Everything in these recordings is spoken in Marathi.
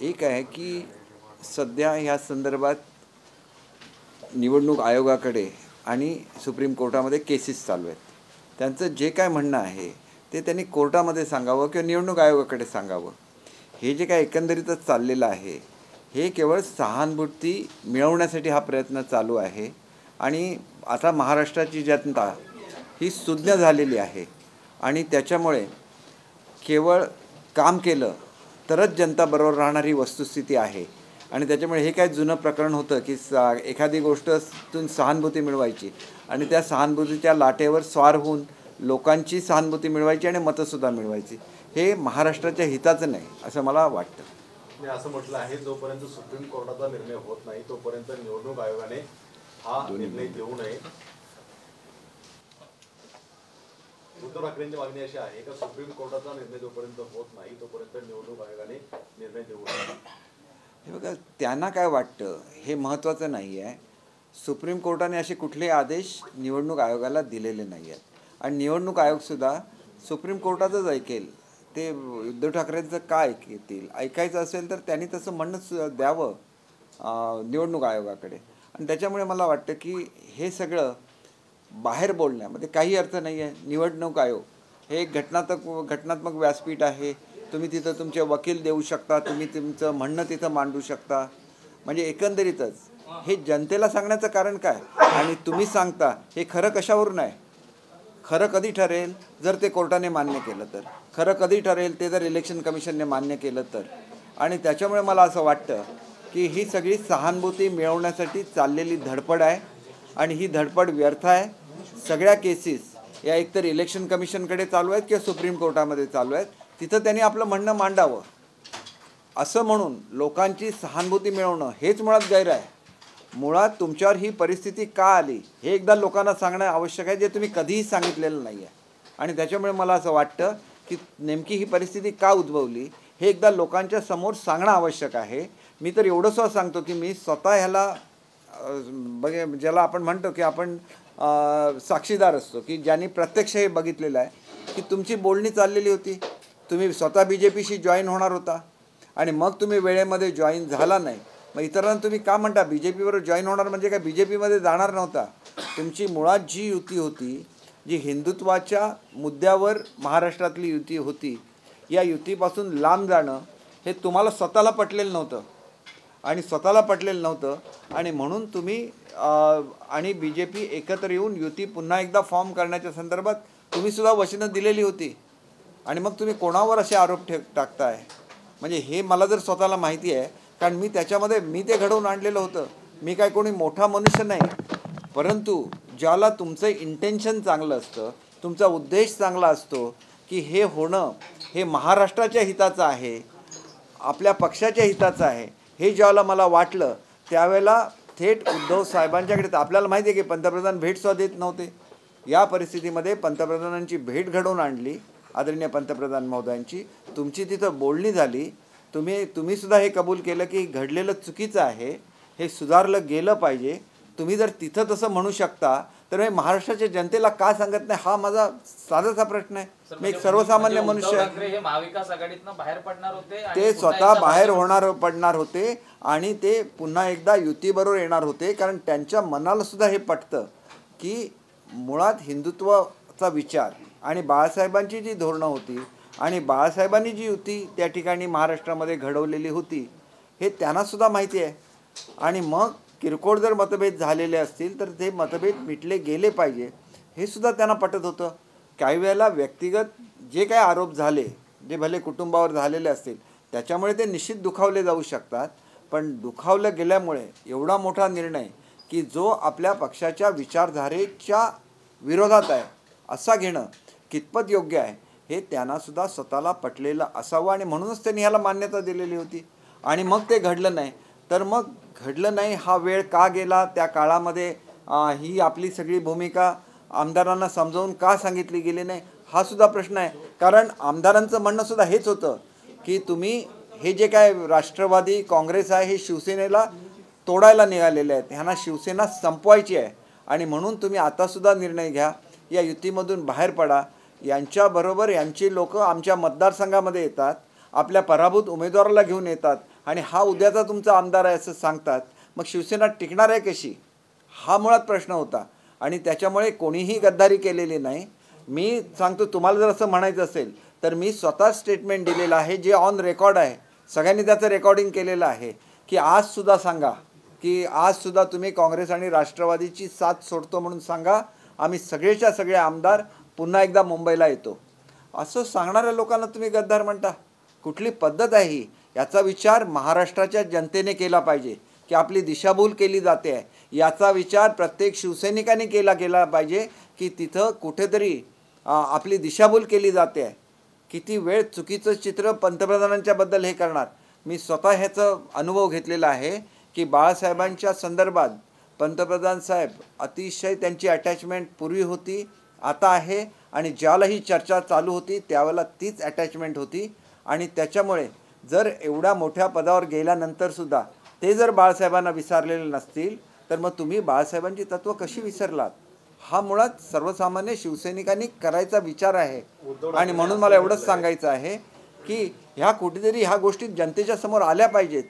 एक आहे की सध्या ह्या संदर्भात निवडणूक आयोगाकडे आणि सुप्रीम कोर्टामध्ये केसेस चालू आहेत. त्यांचं जे काय म्हणणं आहे ते त्यांनी कोर्टामध्ये सांगावं किंवा निवडणूक आयोगाकडे सांगावं. हे जे काय एकंदरीतच चाललेलं आहे हे केवळ सहानुभूती मिळवण्यासाठी हा प्रयत्न चालू आहे. आणि आता महाराष्ट्राची जनता ही सुज्ञ झालेली आहे आणि त्याच्यामुळे केवळ काम केलं तरच जनता बरोबर राहणारी वस्तुस्थिती आहे. आणि त्याच्यामुळे हे काय जुनं प्रकरण होतं की एखादी गोष्टतून सहानुभूती मिळवायची आणि त्या सहानुभूतीच्या लाटेवर स्वार होऊन लोकांची सहानुभूती मिळवायची आणि मतंसुद्धा मिळवायची. हे महाराष्ट्राच्या हिताचं नाही असं मला वाटतं. मी असं म्हटलं आहे जोपर्यंत सुप्रीम कोर्टाचा निर्णय होत नाही तोपर्यंत निवडणूक आयोगाने हा निर्णय घेऊ नये. उद्धव ठाकरेंची मागणी अशी आहे का सुप्रीम कोर्टाचा निर्णय जोपर्यंत होत नाही तोपर्यंत निवडणूक आयोगाने निर्णय देऊ नये. हे बघा, त्यांना काय वाटतं हे महत्त्वाचं नाही आहे. सुप्रीम कोर्टाने असे कुठलेही आदेश निवडणूक आयोगाला दिलेले नाही आहेत आणि निवडणूक आयोगसुद्धा सुप्रीम कोर्टाचंच ऐकेल. ते उद्धव ठाकरेंचं काय ऐकतील? ऐकायचं असेल तर त्यांनी तसं म्हणणं द्यावं निवडणूक आयोगाकडे. आणि त्याच्यामुळे मला वाटतं की हे सगळं बाहेर बोलण्यामध्ये काही अर्थ नाही आहे. निवडणूक आयोग हे एक घटनात्मक व्यासपीठ आहे. तुम्ही तिथं तुमचे वकील देऊ शकता, तुम्ही तुमचं म्हणणं तिथं मांडू शकता. म्हणजे एकंदरीतच हे जनतेला सांगण्याचं कारण काय आणि तुम्ही सांगता हे खरं कशावरून आहे? खरं कधी ठरेल? जर ते कोर्टाने मान्य केलं तर. खरं कधी ठरेल? ते जर इलेक्शन कमिशनने मान्य केलं तर. आणि त्याच्यामुळे मला असं वाटतं की ही सगळी सहानुभूती मिळवण्यासाठी चाललेली धडपड आहे आणि ही धडपड व्यर्थ आहे. सगळ्या केसेस या एकतर इलेक्शन कमिशनकडे चालू आहेत किंवा सुप्रीम कोर्टामध्ये चालू आहेत. तिथं त्यांनी आपलं म्हणणं मांडावं. असं म्हणून लोकांची सहानुभूती मिळवणं हेच मुळात गैर आहे. मुळात तुमच्यावर ही परिस्थिती का आली हे एकदा लोकांना सांगणं आवश्यक आहे, जे तुम्ही कधीही सांगितलेलं नाही आहे. आणि त्याच्यामुळे मला असं वाटतं की नेमकी ही परिस्थिती का उद्भवली हे एकदा लोकांच्या समोर सांगणं आवश्यक आहे. मी तर एवढंसुद्धा सांगतो की मी स्वतः ह्याला ज्याला आपण म्हणतो की आपण साक्षीदार असतो की ज्यांनी प्रत्यक्ष हे बघितलेलं आहे की तुमची बोलणी चाललेली होती. तुम्ही स्वतः BJPशी जॉईन होणार होता आणि मग तुम्ही वेळेमध्ये जॉईन झाला नाही. मग इतरांना तुम्ही का म्हणता BJPबरोबर जॉईन होणार म्हणजे काय BJPमध्ये जाणार नव्हता? तुमची मुळात जी युती होती, जी हिंदुत्वाच्या मुद्द्यावर महाराष्ट्रातली युती होती, या युतीपासून लांब जाणं हे तुम्हाला स्वतःला पटलेलं नव्हतं आणि म्हणून तुम्ही आणि BJP एकत्र येऊन युती पुन्हा एकदा फॉर्म करण्याच्या संदर्भात तुम्हीसुद्धा वचनं दिलेली होती. आणि मग तुम्ही कोणावर असे आरोप टाकताय? म्हणजे हे मला जर स्वतःला माहिती आहे, कारण मी त्याच्यामध्ये ते घडवून आणलेलं होतं. मी काय कोणी मोठा मनुष्य नाही, परंतु ज्याला तुमचं इंटेन्शन चांगलं असतं, तुमचा उद्देश चांगला असतो की हे होणं हे महाराष्ट्राच्या हिताचं आहे, आपल्या पक्षाच्या हिताचं आहे, हे ज्यावेळेला मला वाटलं त्यावेळेला थेट उद्धव साहेबांच्याकडे, आपल्याला माहिती आहे की पंतप्रधान भेटसुद्धा देत नव्हते. या परिस्थितीमध्ये पंतप्रधानांची भेट घडवून आणली, आदरणीय पंतप्रधान महोदयांची. तुमची तिथं बोलणी झाली. तुम्ही सुद्धा हे कबूल केलं की घडलेलं चुकीचं आहे, हे सुधारलं गेलं पाहिजे. तुम्ही जर तिथं तसं म्हणू शकता तर हे महाराष्ट्राच्या जनतेला का सांगत नाही हा माझा साधाचा प्रश्न आहे. मी एक सर्वसामान्य मनुष्य आहे. ते स्वतः बाहेर पडणार होते आणि ते पुन्हा एकदा युतीबरोबर येणार होते, कारण त्यांच्या मनाला सुद्धा हे पटतं की मुळात हिंदुत्वाचा विचार आणि बाळासाहेबांची जी धोरणं होती आणि बाळासाहेबांनी जी युती त्या ठिकाणी महाराष्ट्रामध्ये घडवलेली होती हे त्यांनासुद्धा माहिती आहे. आणि मग किरकोळ जर मतभेद झालेले असतील तर ते मतभेद मिटले गेले पाहिजे हे सुद्धा त्यांना पटत होतं. काही वेळेला व्यक्तिगत जे काही आरोप झाले, जे भले कुटुंबावर झालेले असतील, त्याच्यामुळे ते निश्चित दुखावले जाऊ शकतात. पण दुखावलं गेल्यामुळे एवढा मोठा निर्णय की जो आपल्या पक्षाच्या विचारधारेच्या विरोधात आहे असा घेणं कितपत योग्य आहे हे त्यांनासुद्धा स्वतःला पटलेलं असावं. आणि म्हणूनच त्यांनी ह्याला मान्यता दिलेली होती. आणि मग ते घडलं नाही. तर मग घडलं नाही हा वेळ का गेला? त्या काळामध्ये ही आपली सगळी भूमिका आमदारांना समजावून का सांगितली गेली नाही हा सुद्धा प्रश्न आहे. कारण आमदारांचं म्हणणं सुद्धा हेच होतं की तुम्ही हे जे काय राष्ट्रवादी काँग्रेस आहे हे शिवसेनेला तोडायला निघालेले आहेत, ह्यांना शिवसेना संपवायची आहे आणि म्हणून तुम्ही आतासुद्धा निर्णय घ्या, या युतीमधून बाहेर पडा. यांच्याबरोबर यांची लोक आमच्या मतदारसंघामध्ये येतात, आपल्या पराभूत उमेदवाराला घेऊन येतात आणि हा उद्याचा तुमचा आमदार आहे असं सांगतात, मग शिवसेना टिकणार आहे कशी? हा मुळात प्रश्न होता. आणि त्याच्यामुळे कोणीही गद्दारी केलेली नाही. मी सांगतो, तुम्हाला जर असं म्हणायचं असेल तर मी स्वतः स्टेटमेंट दिलेलं आहे, जे ऑन रेकॉर्ड आहे, सगळ्यांनी त्याचं रेकॉर्डिंग केलेलं आहे, की आजसुद्धा सांगा की आजसुद्धा तुम्ही काँग्रेस आणि राष्ट्रवादीची साथ सोडतो म्हणून सांगा, आम्ही सगळेच्या सगळे आमदार पुन्हा एकदा मुंबईला येतो. असं सांगणाऱ्या लोकांना तुम्ही गद्दार म्हणता? कुठली पद्धत आहे ही? याचा विचार महाराष्ट्राच्या जनतेने केला पाहिजे की आपली दिशाभूल केली जाते आहे. याचा विचार प्रत्येक शिवसैनिकाने केला पाहिजे की तिथं कुठेतरी आपली दिशाभूल केली जाते आहे. किती वेळ चुकीचं चित्र पंतप्रधानांच्याबद्दल हे करणार. मी स्वतः ह्याचा अनुभव घेतलेला आहे की बाळासाहेबांच्या संदर्भात पंतप्रधान साहेब अतिशय त्यांची अटॅचमेंट पूर्वी होती, आता आहे, आणि ज्याला ही चर्चा चालू होती त्यावेळेला तीच अटॅचमेंट होती. आणि त्याच्यामुळे जर एवढ्या मोठ्या पदावर गेल्यानंतरसुद्धा ते जर बाळासाहेबांना विसरलेले नसतील तर मग तुम्ही बाळासाहेबांची तत्त्व कशी विसरलात? हा मुळात सर्वसामान्य शिवसैनिकांनी करायचा विचार आहे. आणि म्हणून मला एवढंच सांगायचं आहे की ह्या कुठेतरी ह्या गोष्टी जनतेच्या समोर आल्या पाहिजेत.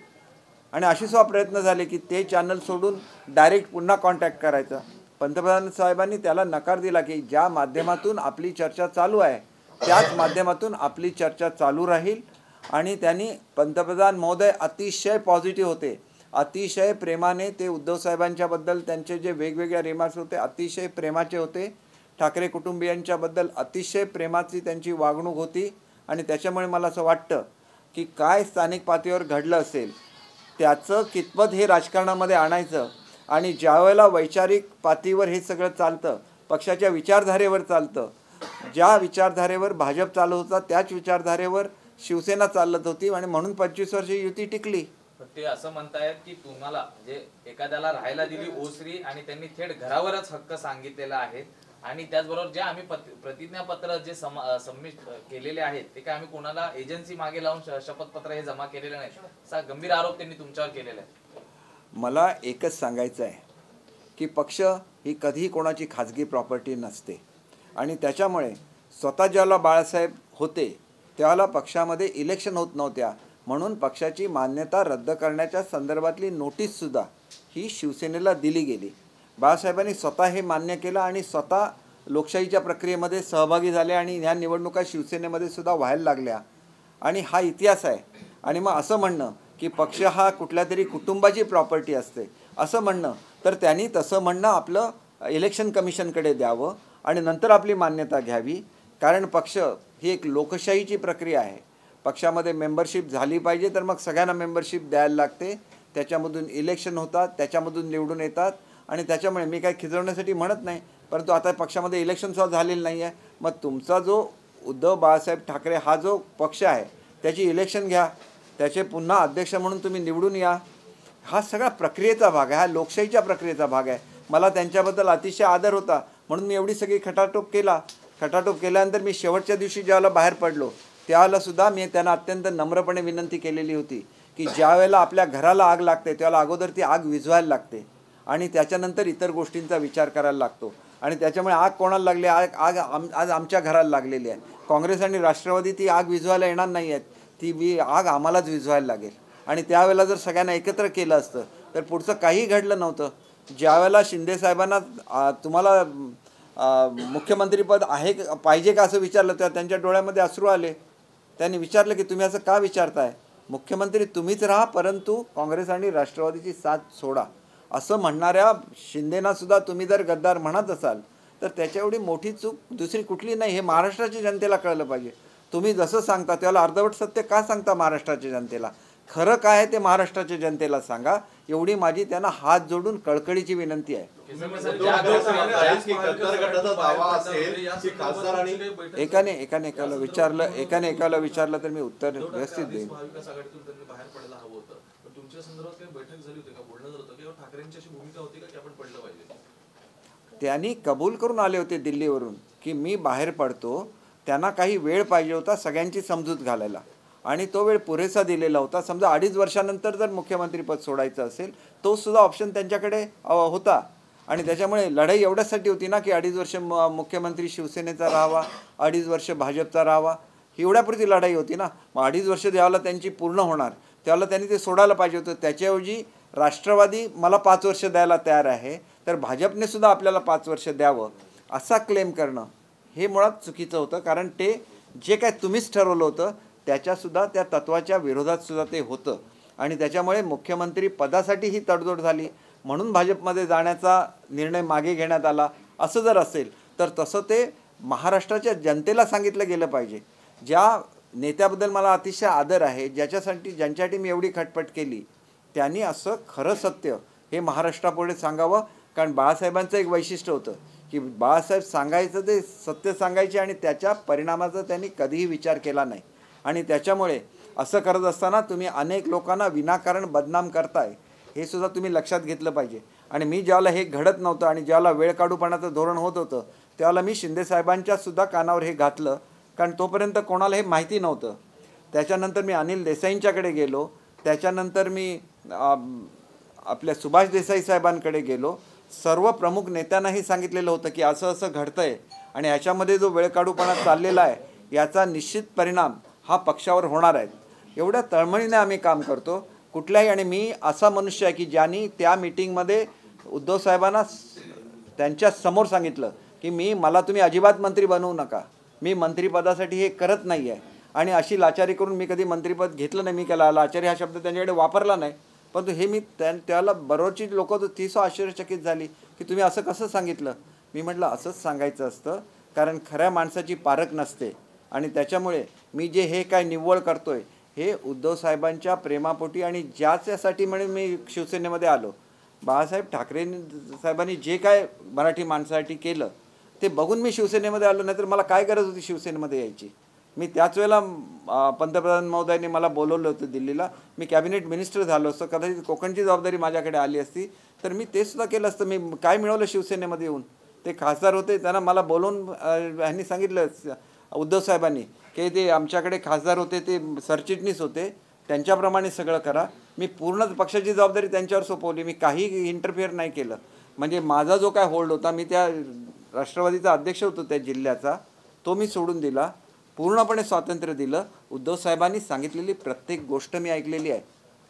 आणि असे सुद्धा प्रयत्न झाले की ते चॅनल सोडून डायरेक्ट पुन्हा कॉन्टॅक्ट करायचा. पंतप्रधान साहेबांनी त्याला नकार दिला की ज्या माध्यमातून आपली चर्चा चालू आहे त्याच माध्यमातून आपली चर्चा चालू राहील. आणि त्यांनी पंतप्रधान महोदय अतिशय पॉझिटिव्ह होते, अतिशय प्रेमाने ते उद्धव साहेबांच्याबद्दल त्यांचे जे वेगवेगळे रिमार्क्स होते अतिशय प्रेमाचे होते. ठाकरे कुटुंबियांच्याबद्दल अतिशय प्रेमाची त्यांची वागणूक होती. आणि त्याच्यामुळे मला असं वाटतं की काय स्थानिक पातळीवर घडलं असेल त्याचं कितपत हे राजकारणामध्ये आणायचं. आणि ज्यावेळेला वैचारिक पातळीवर हे सगळं चालतं, पक्षाच्या विचारधारेवर चालतं, ज्या विचारधारेवर भाजप चालत होता त्याच विचारधारेवर शिवसेना चालत होती, आणि म्हणून 25 वर्ष युती टिकली. ते असं म्हणतायत की तुम्हाला म्हणजे एखाद्याला राहायला दिली ओसरी आणि त्यांनी थेट घरावरच हक्क सांगितलेला आहे. आणि त्याचबरोबर जे आम्ही प्रतिज्ञापत्र जे सबमिट केलेले आहेत ते काय आम्ही कोणाला एजन्सी मागे लावून शपथपत्र हे जमा केलेले नाही, असा गंभीर आरोप त्यांनी तुमच्यावर केलेला आहे. मला एकच सांगायचं आहे की पक्ष ही कधीही कोणाची खाजगी प्रॉपर्टी नसते. आणि त्याच्यामुळे स्वतः ज्याला बाळासाहेब होते त्याला पक्षामध्ये इलेक्शन होत नव्हत्या, म्हणून पक्षाची मान्यता रद्द करण्याच्या संदर्भातली नोटीससुद्धा ही शिवसेनेला दिली गेली. बाळासाहेबांनी स्वतः हे मान्य केलं आणि स्वतः लोकशाहीच्या प्रक्रियेमध्ये सहभागी झाले आणि ह्या निवडणुका शिवसेनेमध्ये सुद्धा व्हायला लागल्या. आणि हा इतिहास आहे. आणि मग असं म्हणणं की पक्ष हा कुठल्या तरी कुटुंबाची प्रॉपर्टी असते असं म्हणणं, तर त्यांनी तसं म्हणणं आपलं इलेक्शन कमिशनकडे द्यावं आणि नंतर आपली मान्यता घ्यावी. कारण पक्ष ही एक लोकशाहीची प्रक्रिया आहे. पक्षामध्ये मेंबरशिप झाली पाहिजे तर मग सगळ्यांना मेंबरशिप द्यायला लागते, त्याच्यामधून इलेक्शन होतात, त्याच्यामधून निवडून येतात. आणि त्याच्यामुळे मी काही खिजवण्यासाठी म्हणत नाही, परंतु आता पक्षामध्ये इलेक्शनसुद्धा झालेलं नाही आहे. मग तुमचा जो उद्धव बाळासाहेब ठाकरे हा जो पक्ष आहे त्याची इलेक्शन घ्या, त्याचे पुन्हा अध्यक्ष म्हणून तुम्ही निवडून या. हा सगळा प्रक्रियेचा भाग आहे, हा लोकशाहीच्या प्रक्रियेचा भाग आहे. मला त्यांच्याबद्दल अतिशय आदर होता म्हणून मी एवढी सगळी खटाटोप केल्यानंतर मी शेवटच्या दिवशी ज्यावेळेला बाहेर पडलो त्यावेळेलासुद्धा मी त्यांना अत्यंत नम्रपणे विनंती केलेली होती की ज्या वेळेला आपल्या घराला आग लागते त्यावेळेला अगोदर ती आग विझवायला लागते आणि त्याच्यानंतर इतर गोष्टींचा विचार करायला लागतो. आणि त्याच्यामुळे आग कोणाला लागली? आज आमच्या घराला लागलेली आहे. काँग्रेस आणि राष्ट्रवादी ती आग विझवायला येणार नाही आहेत, ती आग आम्हालाच विझवायला लागेल. आणि त्यावेळेला जर सगळ्यांना एकत्र केलं असतं तर पुढचं काही घडलं नव्हतं. ज्यावेळेला शिंदेसाहेबांना तुम्हाला मुख्यमंत्रीपद आहे पाहिजे का असं विचारलं तेव्हा त्यांच्या डोळ्यामध्ये अश्रू आले. त्यांनी विचारलं की तुम्ही असं का विचारताय? मुख्यमंत्री तुम्हीच राहा, परंतु काँग्रेस आणि राष्ट्रवादीची साथ सोडा. असं म्हणणाऱ्या शिंदेनासुद्धा तुम्ही जर गद्दार म्हणत असाल तर त्याच्या एवढी मोठी चूक दुसरी कुठली नाही, हे महाराष्ट्राच्या जनतेला कळलं पाहिजे. तुम्ही जसं सांगता त्याला अर्धवट सत्य का सांगता महाराष्ट्राच्या जनतेला? खरं काय आहे ते महाराष्ट्राच्या जनतेला सांगा, एवढी माझी त्यांना हात जोडून कळकळीची विनंती आहे. एकाने एकाला विचारलं तर मी उत्तर व्यवस्थित देईन. त्यांनी कबूल करून आले होते दिल्लीवरून की मी बाहेर पडतो. त्यांना काही वेळ पाहिजे होता सगळ्यांची समजूत घालायला आणि तो वेळ पुरेसा दिलेला होता. समजा 2.5 वर्षानंतर जर मुख्यमंत्रीपद सोडायचं असेल तो सुद्धा ऑप्शन त्यांच्याकडे होता. आणि त्याच्यामुळे लढाई एवढ्यासाठी होती ना की 2.5 वर्ष मुख्यमंत्री शिवसेनेचा राहावा, 2.5 वर्ष भाजपचा राहावा, ही एवढ्यापुरती लढाई होती ना. मग 2.5 वर्ष ज्यावेळेला त्यांची पूर्ण होणार त्यावेळेला त्यांनी ते सोडायला पाहिजे होतं. त्याच्याऐवजी राष्ट्रवादी मला 5 वर्ष द्यायला तयार आहे, तर भाजपने सुद्धा आपल्याला 5 वर्ष द्यावं असा क्लेम करणं हे मुळात चुकीचं होतं. कारण ते जे काय तुम्हीच ठरवलं होतं त्याच्यासुद्धा त्या तत्त्वाच्या विरोधात सुद्धा ते होतं आणि त्याच्यामुळे मुख्यमंत्री पदासाठी ही तडजोड झाली म्हणून भाजपमध्ये जाण्याचा निर्णय मागे घेण्यात आला असं जर असेल तर तसं ते महाराष्ट्राच्या जनतेला सांगितलं गेलं पाहिजे. ज्या नेत्याबद्दल मला अतिशय आदर आहे, ज्यांच्यासाठी मी एवढी खटपट केली, त्यांनी असं खरं सत्य हे महाराष्ट्रापुढे सांगावं. कारण बाळासाहेबांचं एक वैशिष्ट्य होतं की बाळासाहेब सांगायचं ते सत्य सांगायचे आणि त्याच्या परिणामाचा त्यांनी कधीही विचार केला नाही. आणि त्याच्यामुळे असं करत असताना तुम्ही अनेक लोकांना विनाकारण बदनाम करताय हे सुद्धा तुम्ही लक्षात घेतलं पाहिजे. आणि मी ज्यावेळेला हे घडत नव्हतं आणि ज्यावेळेला वेळ काढूपणाचं धोरण होत होतं त्यावेळेला मी शिंदेसाहेबांच्या सुद्धा कानावर हे घातलं, कारण तोपर्यंत कोणाला हे माहिती नव्हतं. त्याच्यानंतर मी अनिल देसाईंच्याकडे गेलो, त्याच्यानंतर मी आपल्या सुभाष देसाई साहेबांकडे गेलो. सर्व प्रमुख नेत्यांनाही सांगितलेलं होतं की असं असं घडतं आहे आणि ह्याच्यामध्ये जो वेळ काढूपणा चाललेला आहे याचा निश्चित परिणाम हा पक्षावर होणार आहे. एवढ्या तळमळीने आम्ही काम करतो कुठल्याही. आणि मी असा मनुष्य आहे की ज्यांनी त्या मीटिंगमध्ये उद्धव साहेबांना त्यांच्या समोर सांगितलं की मला तुम्ही अजिबात मंत्री बनवू नका, मी मंत्रिपदासाठी हे करत नाही आहे. आणि अशी लाचारी करून मी कधी मंत्रिपद घेतलं नाही. मी केला लाचारी हा शब्द त्यांच्याकडे वापरला नाही, परंतु हे मी त्याला बरोबरची लोक ती आश्चर्यचकित झाली की तुम्ही असं कसं सांगितलं. मी म्हटलं असंच सांगायचं असतं, कारण खऱ्या माणसाची पारख नसते. आणि त्याच्यामुळे मी जे हे काय निव्वळ करतोय हे उद्धव साहेबांच्या प्रेमापोटी आणि ज्याच्यासाठी म्हणून मी शिवसेनेमध्ये आलो. बाळासाहेब ठाकरे साहेबांनी जे काय मराठी माणसासाठी केलं ते बघून मी शिवसेनेमध्ये आलो, नाहीतर मला काय गरज होती शिवसेनेमध्ये यायची. मी त्याच वेळेला पंतप्रधान महोदयांनी मला बोलवलं होतं दिल्लीला, मी कॅबिनेट मिनिस्टर झालो असतो, कदाचित कोकणची जबाबदारी माझ्याकडे आली असती तर मी ते सुद्धा केलं असतं. मी काय मिळवलं शिवसेनेमध्ये येऊन. ते खासदार होते, त्यांना मला बोलवून ह्यांनी सांगितलं उद्धव साहेबांनी की ते आमच्याकडे खासदार होते, ते सरचिटणीस होते, त्यांच्याप्रमाणे सगळं करा. मी पूर्ण पक्षाची जबाबदारी त्यांच्यावर सोपवली, मी काही इंटरफिअर नाही केलं. म्हणजे माझा जो काय होल्ड होता, मी त्या राष्ट्रवादीचा अध्यक्ष होतो त्या जिल्ह्याचा, तो मी सोडून दिला, पूर्णपणे स्वातंत्र्य दिलं. उद्धव साहेबांनी सांगितलेली प्रत्येक गोष्ट मी ऐकलेली आहे.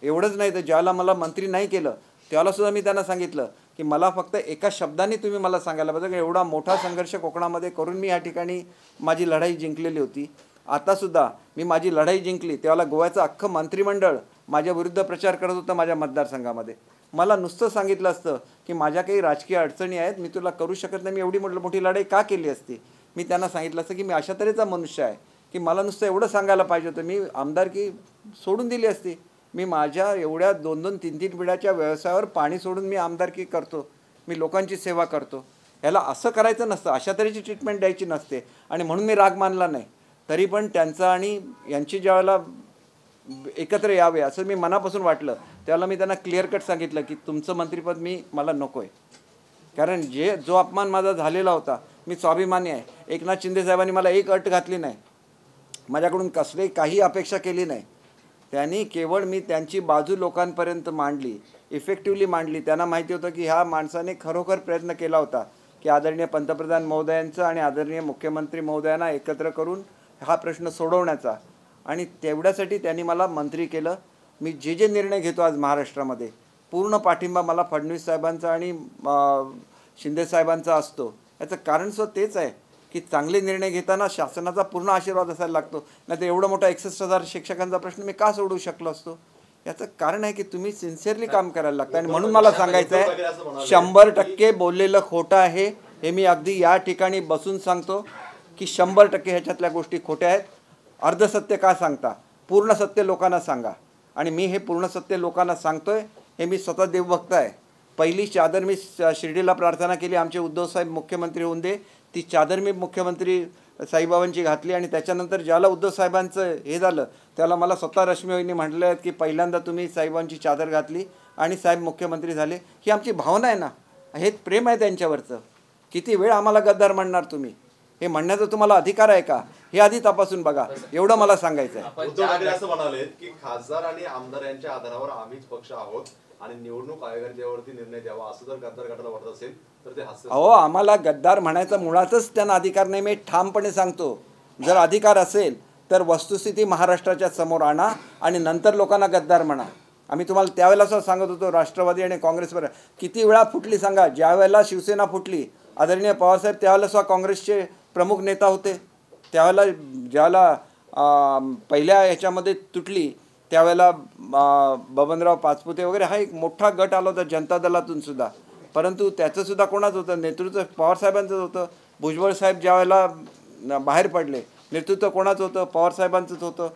एवढंच नाही तर ज्याला मला मंत्री नाही केलं त्यावेळेलासुद्धा मी त्यांना सांगितलं की मला फक्त एका शब्दाने तुम्ही मला सांगायला पाहिजे. एवढा मोठा संघर्ष कोकणामध्ये करून मी ह्या ठिकाणी माझी लढाई जिंकलेली होती. आतासुद्धा मी माझी लढाई जिंकली त्यावेळेला गोव्याचं अख्खं मंत्रिमंडळ माझ्या विरुद्ध प्रचार करत होतं माझ्या मतदारसंघामध्ये. मला नुसतं सांगितलं असतं की माझ्या काही राजकीय अडचणी आहेत, मी तुला करू शकत नाही, मी एवढी मोठी लढाई का केली असती. मी त्यांना सांगितलं असतं की मी अशा तऱ्हेचा मनुष्य आहे की मला नुसतं एवढं सांगायला पाहिजे होतं, मी आमदारकी सोडून दिली असती. मी माझ्या एवढ्या 2-2, 3-3 पिढ्याच्या व्यवसायावर पाणी सोडून मी आमदारकी करतो, मी लोकांची सेवा करतो. ह्याला असं करायचं नसतं, अशा तऱ्हेची ट्रीटमेंट द्यायची नसते. आणि म्हणून मी राग मानला नाही. तरी पण त्यांचा आणि यांची ज्यावेळेला एकत्र यावे असं मी मनापासून वाटलं त्यावेळेला मी त्यांना क्लिअर कट सांगितलं की तुमचं मंत्रिपद मला नको आहे. कारण जो अपमान माझा झालेला होता, मी स्वाभिमानी आहे. एकनाथ शिंदे साहेबांनी मला एक अट घातली नाही, माझ्याकडून कसली काही अपेक्षा केली नाही. त्यांनी केवळ मी त्यांची बाजू लोकांपर्यंत मांडली, इफेक्टिव्हली मांडली. त्यांना माहिती होतं की ह्या माणसाने खरोखर प्रयत्न केला होता की आदरणीय पंतप्रधान महोदयांचं आणि आदरणीय मुख्यमंत्री महोदयांना एकत्र करून हा प्रश्न सोडवण्याचा. आणि तेवढ्यासाठी त्यांनी मला मंत्री केलं. मी जे निर्णय घेतो आज महाराष्ट्रामध्ये पूर्ण पाठिंबा मला फडणवीस साहेबांचा आणि शिंदे साहेबांचा असतो. याचं कारण सुद्धा तेच आहे की चांगले निर्णय घेताना शासनाचा पूर्ण आशीर्वाद असायला लागतो. नाहीतर एवढा मोठा 61,000 शिक्षकांचा प्रश्न मी का सोडवू शकलो असतो. याचं कारण आहे की तुम्ही सिन्सिअरली काम करायला लागतं. आणि म्हणून मला सांगायचं आहे 100% बोललेलं खोटं आहे हे मी अगदी या ठिकाणी बसून सांगतो की 100% ह्याच्यातल्या गोष्टी खोट्या आहेत. अर्धसत्य का सांगता, पूर्ण सत्य लोकांना सांगा. आणि मी हे पूर्ण सत्य लोकांना सांगतोय. हे मी स्वतः देवभक्त आहे. पहिली चादर मी शिर्डीला प्रार्थना केली आमचे उद्धव साहेब मुख्यमंत्री होऊन दे, ती चादर मी मुख्यमंत्री साईबाबांची घातली. आणि त्याच्यानंतर ज्याला उद्धव साहेबांचं हे झालं त्याला मला स्वतः रश्मी वहिनी म्हटलं आहेत की पहिल्यांदा तुम्ही साहेबांची चादर घातली आणि साहेब मुख्यमंत्री झाले. ही आमची भावना आहे ना, हे प्रेम आहे त्यांच्यावरचं. किती वेळ आम्हाला गद्दार म्हणणार तुम्ही, हे म्हणण्याचा तुम्हाला अधिकार आहे का हे आधी तपासून बघा. एवढं मला सांगायचं आहे. उद्धव ठाकरे असं म्हणाले की खासदार आणि आमदार यांच्या आधारावर आम्हीच पक्ष आहोत आणि निवडणूक आयोगाच्यावरती निर्णय द्यावा असं जर गद्दार गटाला वाटत असेल तर ते हास्य. अहो, आम्हाला गद्दार म्हणायचा मुळातच त्यांना अधिकार नाही. मी ठामपणे सांगतो, जर अधिकार असेल तर वस्तुस्थिती महाराष्ट्राच्या समोर आणा आणि नंतर लोकांना गद्दार म्हणा. आम्ही तुम्हाला त्यावेळेला असं सांगत होतो, राष्ट्रवादी आणि काँग्रेसवर किती वेळा फुटली सांगा. ज्या वेळेला शिवसेना फुटली, आदरणीय पवारसाहेब त्यावेळेला सुद्धा काँग्रेसचे प्रमुख नेता होते. त्यावेळेला ज्यावेळेला पहिल्या ह्याच्यामध्ये तुटली त्यावेळेला बबनराव पाचपुते वगैरे हा एक मोठा गट आला होता जनता दलातून सुद्धा, परंतु त्याचंसुद्धा कोणाच होतं नेतृत्व? पवारसाहेबांचंच होतं. भुजबळ साहेब ज्या वेळेला बाहेर पडले नेतृत्व कोणाचं होतं? पवारसाहेबांचंच होतं.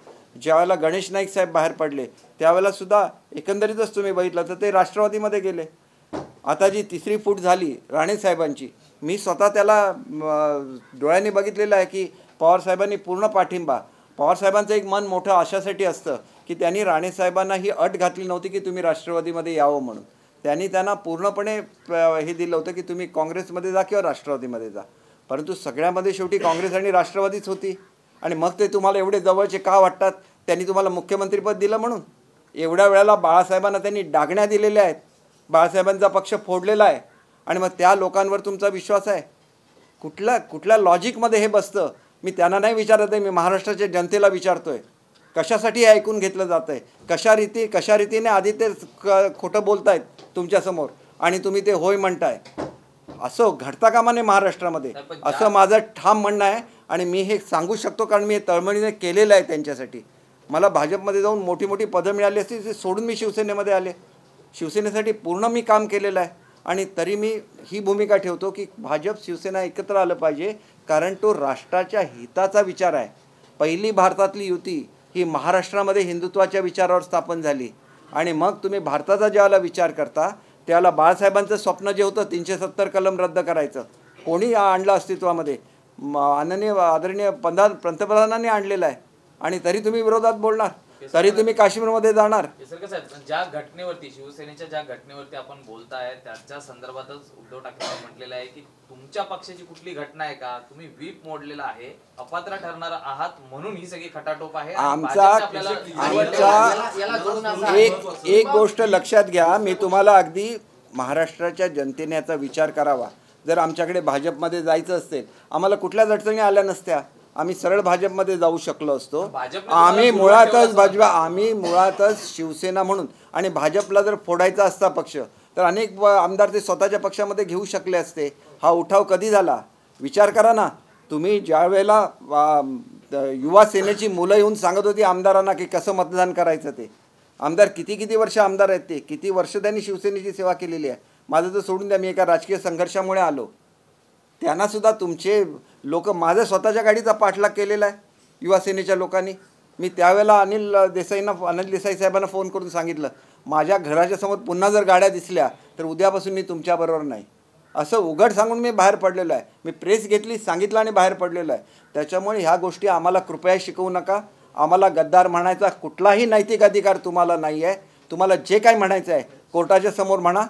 ज्यावेळेला गणेश नाईक साहेब बाहेर पडले त्यावेळेला सुद्धा एकंदरीतच तुम्ही बघितलं तर ते राष्ट्रवादीमध्ये गेले. आता जी तिसरी फूट झाली राणेसाहेबांची, मी स्वतः त्याला डोळ्यांनी बघितलेलं आहे की पवारसाहेबांनी पूर्ण पाठिंबा. पवारसाहेबांचं एक मन मोठं अशासाठी असतं की त्यांनी राणेसाहेबांना ही अट घातली नव्हती की तुम्ही राष्ट्रवादीमध्ये यावं म्हणून. त्यांनी त्यांना पूर्णपणे हे दिलं होतं की तुम्ही काँग्रेसमध्ये जा किंवा राष्ट्रवादीमध्ये जा, परंतु सगळ्यामध्ये शेवटी काँग्रेस आणि राष्ट्रवादीच होती. आणि मग ते तुम्हाला एवढे जवळचे का वाटतात? त्यांनी तुम्हाला मुख्यमंत्रीपद दिलं म्हणून. एवढ्या वेळेला बाळासाहेबांना त्यांनी डागण्या दिलेल्या आहेत, बाळासाहेबांचा पक्ष फोडलेला आहे, आणि मग त्या लोकांवर तुमचा विश्वास आहे? कुठल्या लॉजिकमध्ये हे बसतं? मी त्यांना नाही विचारत आहे, मी महाराष्ट्राच्या जनतेला विचारतो आहे. कशासाठी हे ऐकून घेतलं जातं आहे? कशा रीतीने आधी ते खोटं बोलत आहेत तुमच्यासमोर आणि तुम्ही ते होय म्हणताय. असं घडता कामा नये महाराष्ट्रामध्ये, असं माझं ठाम म्हणणं आहे. आणि मी हे सांगू शकतो कारण मी हे तळमळीने केलेलं आहे त्यांच्यासाठी. मला भाजपमध्ये जाऊन मोठी मोठी पदं मिळाली असती, ते सोडून मी शिवसेनेमध्ये आले. शिवसेनेसाठी पूर्ण मी काम केलेलं आहे. आणि तरी मी ही भूमिका ठेवतो की भाजप शिवसेना एकत्र आलं पाहिजे, कारण तो राष्ट्राच्या हिताचा विचार आहे. पहिली भारतातली युती ही महाराष्ट्रामध्ये हिंदुत्वाच्या विचारावर स्थापन झाली. आणि मग तुम्ही भारताचा ज्यावेळेला विचार करता त्यावेळेला बाळासाहेबांचं स्वप्न जे होतं 370 कलम रद्द करायचं, कोणी आणलं अस्तित्वामध्ये? आदरणीय पंतप्रधानांनी आणलेलं आहे. आणि तरी तुम्ही विरोधात बोलणार, तरी तुम्ही काश्मीरमध्ये जाणार. ज्या घटनेवरती शिवसेनेच्या ज्या घटनेवरती आपण बोलताय त्याच्या संदर्भातच उद्धव ठाकरे म्हटलेलं आहे की तुमच्या पक्षाची कुठली घटना आहे का? तुम्ही व्हीप मोडलेला आहे, अपात्र ठरणार आहात म्हणून ही सगळी खटाटोप आहे. एक गोष्ट लक्षात घ्या, मी तुम्हाला अगदी महाराष्ट्राच्या जनतेने याचा विचार करावा. जर आमच्याकडे भाजपमध्ये जायचं असेल, आम्हाला कुठल्याच अडचणी आल्या नसत्या, आम्ही सरळ भाजपमध्ये जाऊ शकलो असतो. आम्ही मुळातच शिवसेना म्हणून, आणि भाजपला जर फोडायचा असता पक्ष तर अनेक आमदार ते स्वतःच्या पक्षामध्ये घेऊ शकले असते. हा उठाव कधी झाला विचार करा ना. तुम्ही ज्या वेळेला युवा सेनेची मुलं येऊन सांगत होती आमदारांना की कसं मतदान करायचं, ते आमदार किती वर्ष आमदार आहेत, ते किती वर्ष त्यांनी शिवसेनेची सेवा केलेली आहे. माझं तर सोडून द्या, मी एका राजकीय संघर्षामुळे आलो. त्यांनासुद्धा तुमचे लोक माझ्या स्वतःच्या गाडीचा पाठलाग केलेला आहे युवा सेनेच्या लोकांनी. मी त्यावेळेला अनिल देसाई साहेबांना फोन करून सांगितलं, माझ्या घराच्या समोर पुन्हा जर गाड्या दिसल्या तर उद्यापासून मी तुमच्याबरोबर नाही, असं उघड सांगून मी बाहेर पडलेलो आहे. मी प्रेस घेतली, सांगितलं आणि बाहेर पडलेलो आहे. त्याच्यामुळे ह्या गोष्टी आम्हाला कृपया शिकवू नका. आम्हाला गद्दार म्हणायचा कुठलाही नैतिक अधिकार तुम्हाला नाही आहे. तुम्हाला जे काय म्हणायचं आहे कोर्टाच्या समोर म्हणा,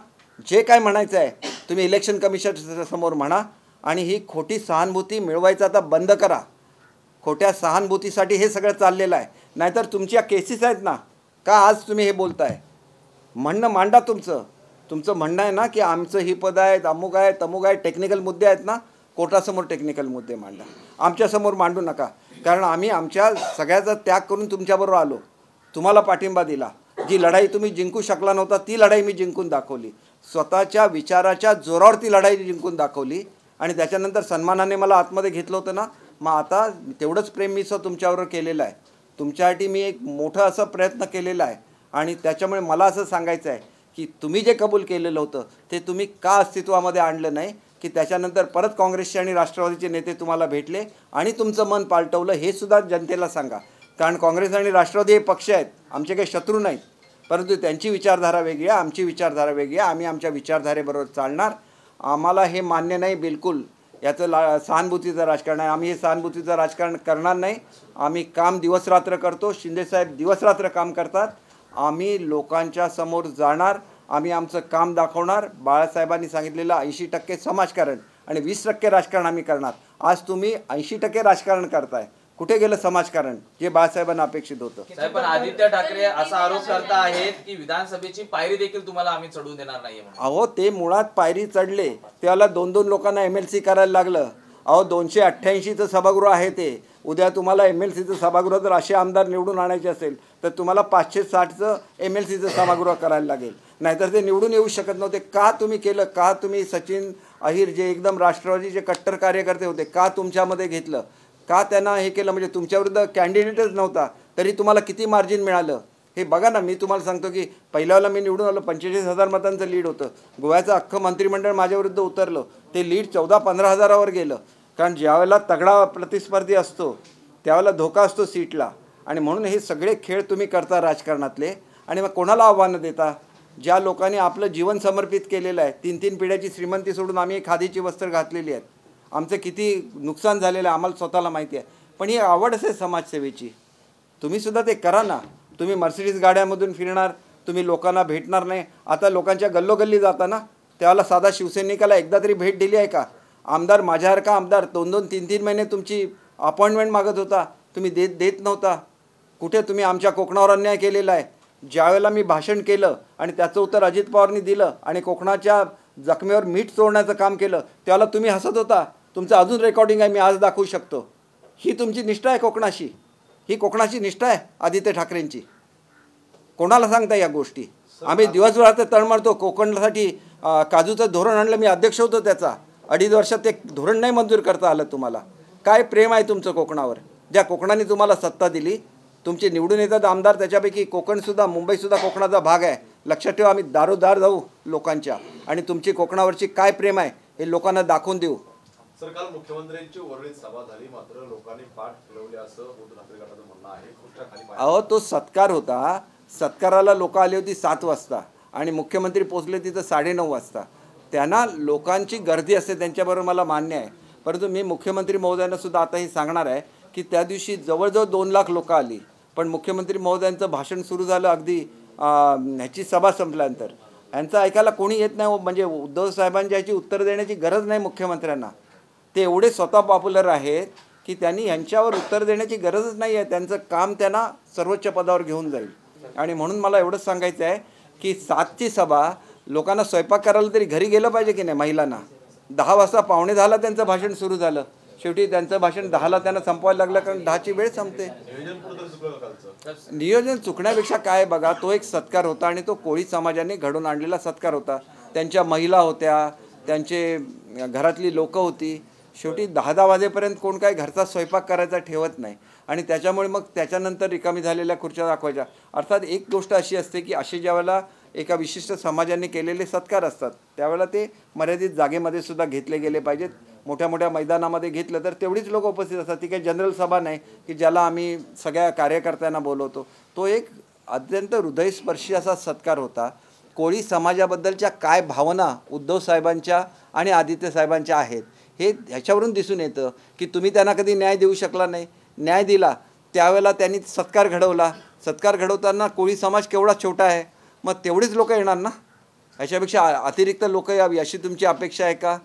जे काय म्हणायचं आहे तुम्ही इलेक्शन कमिशनच्या समोर म्हणा. आणि ही खोटी सहानुभूती मिळवायचं आता बंद करा. खोट्या सहानुभूतीसाठी हे सगळं चाललेलं आहे. नाहीतर तुमच्या केसेस आहेत ना, का आज तुम्ही हे बोलताय? म्हणणं मांडा तुमचं म्हणणं आहे ना की आमचं ही पद आहेत, अमुक आहे, तमुक आहे, टेक्निकल मुद्दे आहेत ना, कोर्टासमोर टेक्निकल मुद्दे मांडा. आमच्यासमोर मांडू नका, कारण आम्ही आमच्या सगळ्याचा त्याग करून तुमच्याबरोबर आलो, तुम्हाला पाठिंबा दिला. जी लढाई तुम्ही जिंकू शकला नव्हता ती लढाई मी जिंकून दाखवली. स्वतःच्या विचाराच्या जोरावर ती लढाई जिंकून दाखवली. आणि त्याच्यानंतर सन्मानाने मला आतमध्ये घेतलं होतं ना, मग आता तेवढंच प्रेम मी तुमच्याबरोबर केलेलं आहे. तुमच्यासाठी मी एक मोठा असा प्रयत्न केलेला आहे. आणि त्याच्यामुळे मला असं सांगायचं आहे की तुम्ही जे कबूल केलेलं होतं ते तुम्ही का अस्तित्वामध्ये आणलं नाही, की त्याच्यानंतर परत काँग्रेसचे आणि राष्ट्रवादीचे नेते तुम्हाला भेटले आणि तुमचं मन पालटवलं, हे सुद्धा जनतेला सांगा. कारण काँग्रेस आणि राष्ट्रवादी हे पक्ष आहेत, आमचे काही शत्रू नाहीत, परंतु त्यांची विचारधारा वेगळी आहे, आमची विचारधारा वेगळी आहे. आम्ही आमच्या विचारधारेबरोबर चालणार. आम्हाला हे मान्य नाही बिलकुल याचं सहानुभूतीचं राजकारण आहे. आम्ही हे सहानुभूतीचं राजकारण करणार नाही. आम्ही काम दिवसरात्र करतो, शिंदेसाहेब दिवसरात्र काम करतात. आम्ही लोकांच्या समोर जाणार, आम्ही आमचं काम दाखवणार. बाळासाहेबांनी सांगितलेलं 80% समाजकारण आणि 20% राजकारण आम्ही करणार. आज तुम्ही 80% राजकारण करताय, कुठे गेलं समाजकारण जे बाळासाहेबांना अपेक्षित होतं? साहेब, पण आदित्य ठाकरे असा आरोप करता आहेत की विधानसभेची पायरी देखील तुम्हाला आम्ही चढवून देणार नाहीये. अहो, ते मुळात पायरी चढले त्याला 2-2 लोकांना MLC करायला लागलं. अहो 288चं सभागृह आहे ते. उद्या तुम्हाला MLCचं सभागृह जर असे आमदार निवडून आणायचे असेल तर तुम्हाला 560चं MLCचं सभागृह करायला लागेल. नाहीतर ते निवडून येऊ शकत नव्हते. का तुम्ही केलं? का तुम्ही सचिन अहिर जे एकदम राष्ट्रवादीचे कट्टर कार्यकर्ते होते का तुमच्यामध्ये घेतलं? का त्यांना हे केलं? म्हणजे तुमच्याविरुद्ध कॅन्डिडेटच नव्हता तरी तुम्हाला किती मार्जिन मिळालं हे बघा ना. मी तुम्हाला सांगतो की पहिल्याला मी निवडून आलो 45,000 मतांचं लीड होतं. गोव्याचं अख्खं मंत्रिमंडळ माझ्याविरुद्ध उतरलं. ते लीड 14-15 हजारावर गेलं. कारण ज्यावेळेला तगडा प्रतिस्पर्धी असतो त्यावेळेला धोका असतो सीटला. आणि म्हणून हे सगळे खेळ तुम्ही करता राजकारणातले. आणि मग कोणाला आव्हानं देता? ज्या लोकांनी आपलं जीवन समर्पित केलेलं आहे. 3-3 पिढ्याची श्रीमंती सोडून आम्ही खादीची वस्त्र घातलेली आहेत. आमचं किती नुकसान झालेलं आहे आम्हाला स्वतःला माहिती आहे. पण ही आवड असेल समाजसेवेची तुम्हीसुद्धा ते करा ना. तुम्ही मर्सिडीज गाड्यामधून फिरणार, तुम्ही लोकांना भेटणार नाही. आता लोकांच्या गल्लोगल्ली जाता ना त्यावेळेला साधा शिवसैनिकाला एकदा तरी भेट दिली आहे का? आमदार माझ्यासारखा आमदार 2-2, 3-3 महिने तुमची अपॉइंटमेंट मागत होता, तुम्ही देत नव्हता. कुठे तुम्ही आमच्या कोकणावर अन्याय केलेला आहे. ज्यावेळेला मी भाषण केलं आणि त्याचं उत्तर अजित पवारनी दिलं आणि कोकणाच्या जखमेवर मीठ चोळण्याचं काम केलं त्यावेळेला तुम्ही हसत होता. तुमचं अजून रेकॉर्डिंग आहे, मी आज दाखवू शकतो. ही तुमची निष्ठा आहे कोकणाशी? ही कोकणाची निष्ठा आहे आदित्य ठाकरेंची? कोणाला सांगता या गोष्टी? आम्ही दिवसभरात तळमळतो कोकणासाठी. काजूचं धोरण आणलं, मी अध्यक्ष होतो त्याचा. 2.5 वर्षात ते धोरण नाही मंजूर करता आलं तुम्हाला. काय प्रेम आहे तुमचं कोकणावर? ज्या कोकणाने तुम्हाला सत्ता दिली, तुमचे निवडून येतात आमदार त्याच्यापैकी कोकणसुद्धा, मुंबईसुद्धा कोकणाचा भाग आहे. लक्षात ठेवा, आम्ही दारोदार जाऊ लोकांच्या आणि तुमची कोकणावरची काय प्रेम आहे हे लोकांना दाखवून देऊ. सर, काल मुख्यमंत्र्यांची वरळीत सभा झाली मात्र लोकांनी पाठ फिरवली असं उद्धव ठाकरे गटाचं म्हणणं आहे. खुर्च्या खाली पाय. अहो तो सत्कार होता. सत्काराला लोक आली होती 7 वाजता आणि मुख्यमंत्री पोचले तिथं 9:30 वाजता. त्यांना लोकांची गर्दी असते त्यांच्याबरोबर मला मान्य आहे. परंतु मी मुख्यमंत्री महोदयांना सुद्धा आता हे सांगणार आहे की त्या दिवशी जवळजवळ 2 लाख लोक आली. पण मुख्यमंत्री महोदयांचं भाषण सुरू झालं अगदी ह्याची सभा संपल्यानंतर. यांचं ऐकायला कोणी येत नाही. म्हणजे उद्धव साहेबांची याची उत्तर देण्याची गरज नाही मुख्यमंत्र्यांना. ते एवढे स्वतः पॉप्युलर आहेत की त्यांनी यांच्यावर उत्तर देण्याची गरजच नाही आहे. त्यांचं काम त्यांना सर्वोच्च पदावर घेऊन जाईल. आणि म्हणून मला एवढंच सांगायचं आहे की 7ची सभा लोकांना स्वयंपाक करायला तरी घरी गेलं पाहिजे की नाही. महिलांना 10 वाजता 9:45ला त्यांचं भाषण सुरू झालं. शेवटी त्यांचं भाषण 10ला त्यांना संपवायला लागलं कारण 10ची वेळ संपते. नियोजन चुकण्यापेक्षा काय बघा, तो एक सत्कार होता आणि तो कोळी समाजाने घडून आणलेला सत्कार होता. त्यांच्या महिला होत्या, त्यांचे घरातली लोकं होती. शेवटी 10-10 वाजेपर्यंत कोण काय घरचा स्वयंपाक करायचा ठेवत नाही. आणि त्याच्यामुळे मग त्याच्यानंतर रिकामी झालेल्या खुर्च्या दाखवायच्या. अर्थात एक गोष्ट अशी असते की असे ज्यावेळेला एका विशिष्ट समाजाने केलेले सत्कार असतात त्यावेळेला ते मर्यादित जागेमध्ये सुद्धा घेतले गेले पाहिजेत. मोठ्या मोठ्या मैदानामध्ये घेतलं तर तेवढीच लोक उपस्थित असतात. ती काही जनरल सभा नाही की ज्याला आम्ही सगळ्या कार्यकर्त्यांना बोलवतो. तो एक अत्यंत हृदयस्पर्शी असा सत्कार होता. कोळी समाजाबद्दलच्या काय भावना उद्धव साहेबांच्या आणि आदित्य साहेबांच्या आहेत हे ह्याच्यावरून दिसून येतं की तुम्ही त्यांना कधी न्याय देऊ शकला नाही. न्याय दिला त्यावेळेला त्यांनी सत्कार घडवला. सत्कार घडवताना कोळी समाज केवढा छोटा आहे, मग तेवढीच लोक येणार ना. ह्याच्यापेक्षा अतिरिक्त लोक यावी अशी तुमची अपेक्षा आहे का?